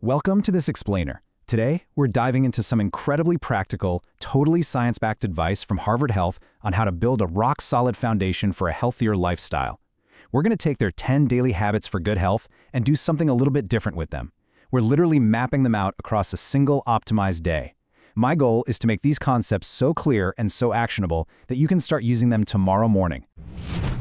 Welcome to this explainer. Today, we're diving into some incredibly practical, totally science-backed advice from Harvard Health on how to build a rock-solid foundation for a healthier lifestyle. We're going to take their 10 daily habits for good health and do something a little bit different with them. We're literally mapping them out across a single optimized day. My goal is to make these concepts so clear and so actionable that you can start using them tomorrow morning.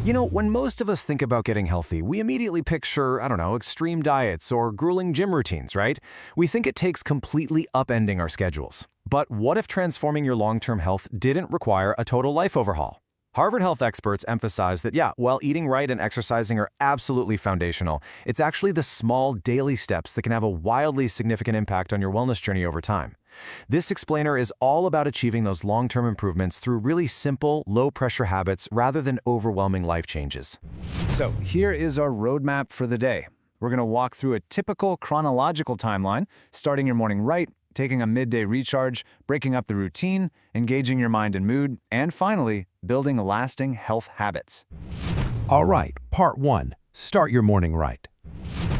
You know, when most of us think about getting healthy, we immediately picture, extreme diets or grueling gym routines, right? We think it takes completely upending our schedules. But what if transforming your long-term health didn't require a total life overhaul? Harvard Health experts emphasize that, while eating right and exercising are absolutely foundational, it's actually the small daily steps that can have a wildly significant impact on your wellness journey over time. This explainer is all about achieving those long-term improvements through really simple, low-pressure habits rather than overwhelming life changes. So here is our roadmap for the day. We're going to walk through a typical chronological timeline, starting your morning right, taking a midday recharge, breaking up the routine, engaging your mind and mood, and finally, building lasting health habits. All right, part 1. Start your morning right.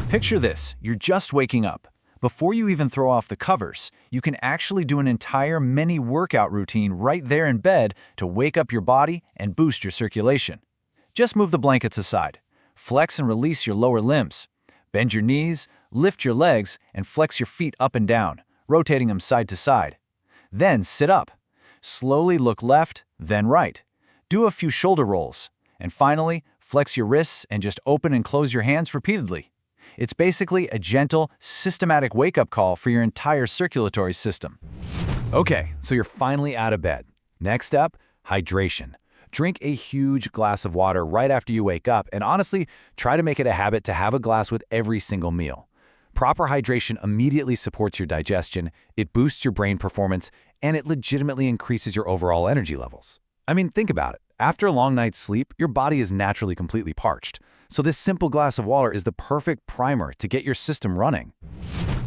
Picture this, you're just waking up. Before you even throw off the covers, you can actually do an entire mini workout routine right there in bed to wake up your body and boost your circulation. Just move the blankets aside. Flex and release your lower limbs. Bend your knees, lift your legs, and flex your feet up and down, rotating them side to side. Then sit up. Slowly look left, then right. Do a few shoulder rolls. And finally, flex your wrists and just open and close your hands repeatedly. It's basically a gentle, systematic wake-up call for your entire circulatory system. Okay, so you're finally out of bed. Next up, hydration. Drink a huge glass of water right after you wake up, and honestly, try to make it a habit to have a glass with every single meal. Proper hydration immediately supports your digestion, it boosts your brain performance, and it legitimately increases your overall energy levels. I mean, think about it. After a long night's sleep, your body is naturally completely parched. So this simple glass of water is the perfect primer to get your system running.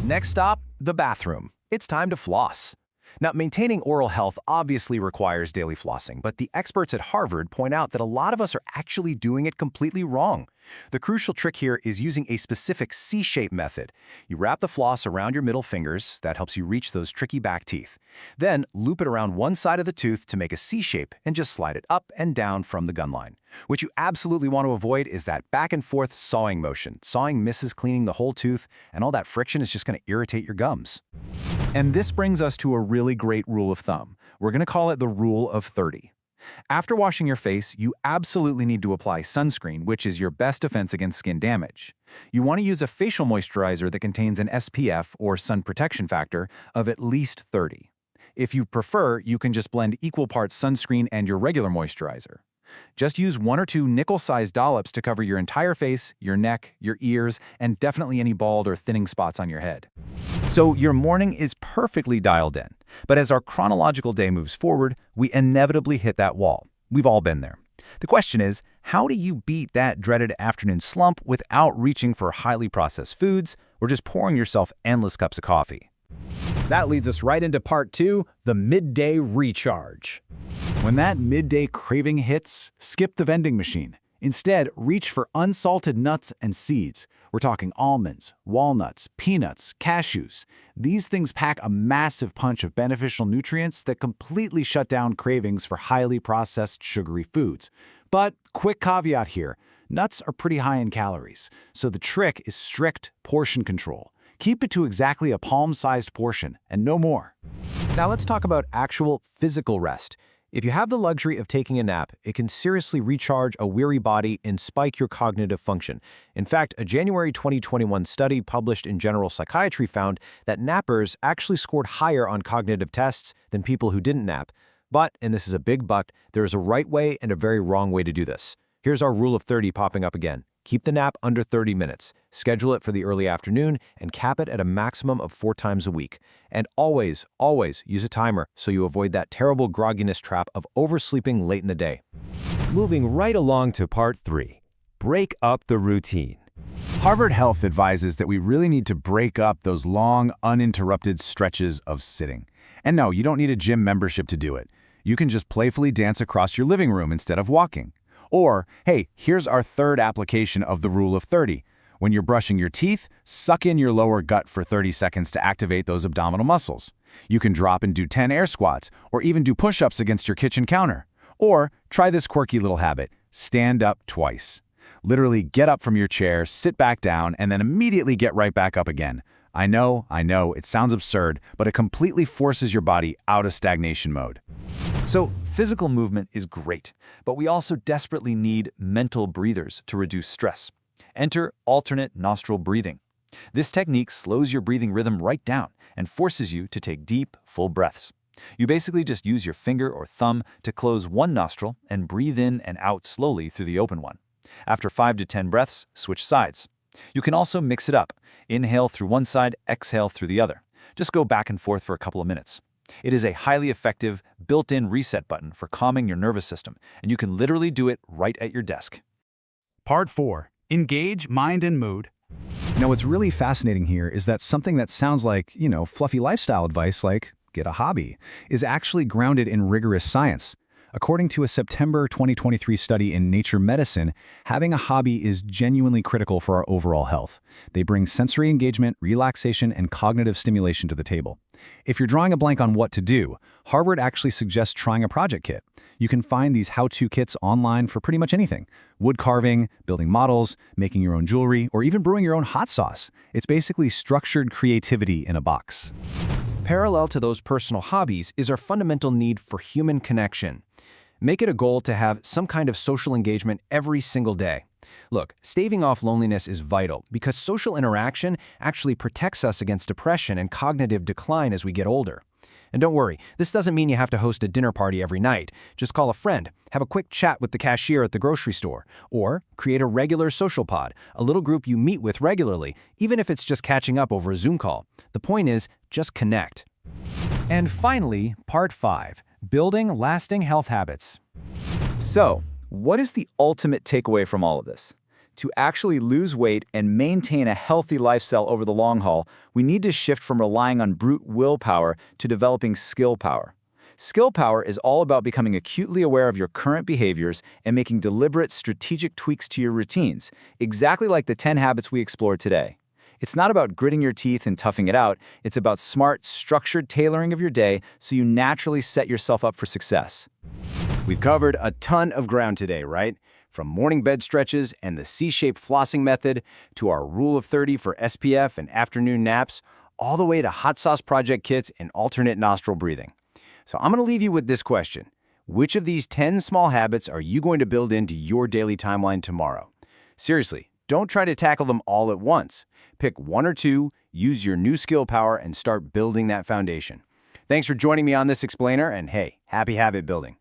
Next stop, the bathroom. It's time to floss. Now, maintaining oral health obviously requires daily flossing, but the experts at Harvard point out that a lot of us are actually doing it completely wrong. The crucial trick here is using a specific C-shape method. You wrap the floss around your middle fingers, that helps you reach those tricky back teeth. Then, loop it around one side of the tooth to make a C-shape and just slide it up and down from the gun line. What you absolutely want to avoid is that back and forth sawing motion. Sawing misses cleaning the whole tooth, and all that friction is just going to irritate your gums. And this brings us to a really great rule of thumb. We're going to call it the Rule of 30. After washing your face, you absolutely need to apply sunscreen, which is your best defense against skin damage. You want to use a facial moisturizer that contains an SPF, or sun protection factor, of at least 30. If you prefer, you can just blend equal parts sunscreen and your regular moisturizer. Just use 1 or 2 nickel-sized dollops to cover your entire face, your neck, your ears, and definitely any bald or thinning spots on your head. So your morning is perfectly dialed in, but as our chronological day moves forward, we inevitably hit that wall. We've all been there. The question is, how do you beat that dreaded afternoon slump without reaching for highly processed foods or just pouring yourself endless cups of coffee? That leads us right into part 2, the midday recharge. When that midday craving hits, skip the vending machine. Instead, reach for unsalted nuts and seeds. We're talking almonds, walnuts, peanuts, cashews. These things pack a massive punch of beneficial nutrients that completely shut down cravings for highly processed sugary foods. But quick caveat here, nuts are pretty high in calories, so the trick is strict portion control. Keep it to exactly a palm-sized portion, and no more. Now let's talk about actual physical rest. If you have the luxury of taking a nap, it can seriously recharge a weary body and spike your cognitive function. In fact, a January 2021 study published in General Psychiatry found that nappers actually scored higher on cognitive tests than people who didn't nap. But, and this is a big but, there is a right way and a very wrong way to do this. Here's our rule of 30 popping up again. Keep the nap under 30 minutes, schedule it for the early afternoon, and cap it at a maximum of 4 times a week. And always, always use a timer so you avoid that terrible grogginess trap of oversleeping late in the day. Moving right along to part 3. Break up the routine. Harvard Health advises that we really need to break up those long, uninterrupted stretches of sitting. And no, you don't need a gym membership to do it. You can just playfully dance across your living room instead of walking. Or, hey, here's our third application of the Rule of 30. When you're brushing your teeth, suck in your lower gut for 30 seconds to activate those abdominal muscles. You can drop and do 10 air squats, or even do push-ups against your kitchen counter. Or try this quirky little habit, stand up twice. Literally get up from your chair, sit back down, and then immediately get right back up again. I know, it sounds absurd, but it completely forces your body out of stagnation mode. So, physical movement is great, but we also desperately need mental breathers to reduce stress. Enter alternate nostril breathing. This technique slows your breathing rhythm right down and forces you to take deep, full breaths. You basically just use your finger or thumb to close one nostril and breathe in and out slowly through the open one. After 5 to 10 breaths, switch sides. You can also mix it up. Inhale through one side, exhale through the other. Just go back and forth for a couple of minutes. It is a highly effective, built-in reset button for calming your nervous system, and you can literally do it right at your desk. Part 4. Engage mind and mood. Now, what's really fascinating here is that something that sounds like, fluffy lifestyle advice like get a hobby, is actually grounded in rigorous science. According to a September 2023 study in Nature Medicine, having a hobby is genuinely critical for our overall health. They bring sensory engagement, relaxation, and cognitive stimulation to the table. If you're drawing a blank on what to do, Harvard actually suggests trying a project kit. You can find these how-to kits online for pretty much anything. Wood carving, building models, making your own jewelry, or even brewing your own hot sauce. It's basically structured creativity in a box. Parallel to those personal hobbies is our fundamental need for human connection. Make it a goal to have some kind of social engagement every single day. Look, staving off loneliness is vital because social interaction actually protects us against depression and cognitive decline as we get older. And don't worry, this doesn't mean you have to host a dinner party every night. Just call a friend, have a quick chat with the cashier at the grocery store, or create a regular social pod, a little group you meet with regularly, even if it's just catching up over a Zoom call. The point is, just connect. And finally, Part 5. Building lasting health habits. So, what is the ultimate takeaway from all of this? To actually lose weight and maintain a healthy lifestyle over the long haul, we need to shift from relying on brute willpower to developing skill power. Skill power is all about becoming acutely aware of your current behaviors and making deliberate, strategic tweaks to your routines, exactly like the 10 habits we explored today. It's not about gritting your teeth and toughing it out. It's about smart, structured tailoring of your day so you naturally set yourself up for success. We've covered a ton of ground today, right? From morning bed stretches and the C-shaped flossing method to our Rule of 30 for SPF and afternoon naps, all the way to hot sauce project kits and alternate nostril breathing. So I'm going to leave you with this question. Which of these 10 small habits are you going to build into your daily timeline tomorrow? Seriously, don't try to tackle them all at once. Pick one or two, use your new skill power, and start building that foundation. Thanks for joining me on this explainer, and hey, happy habit building.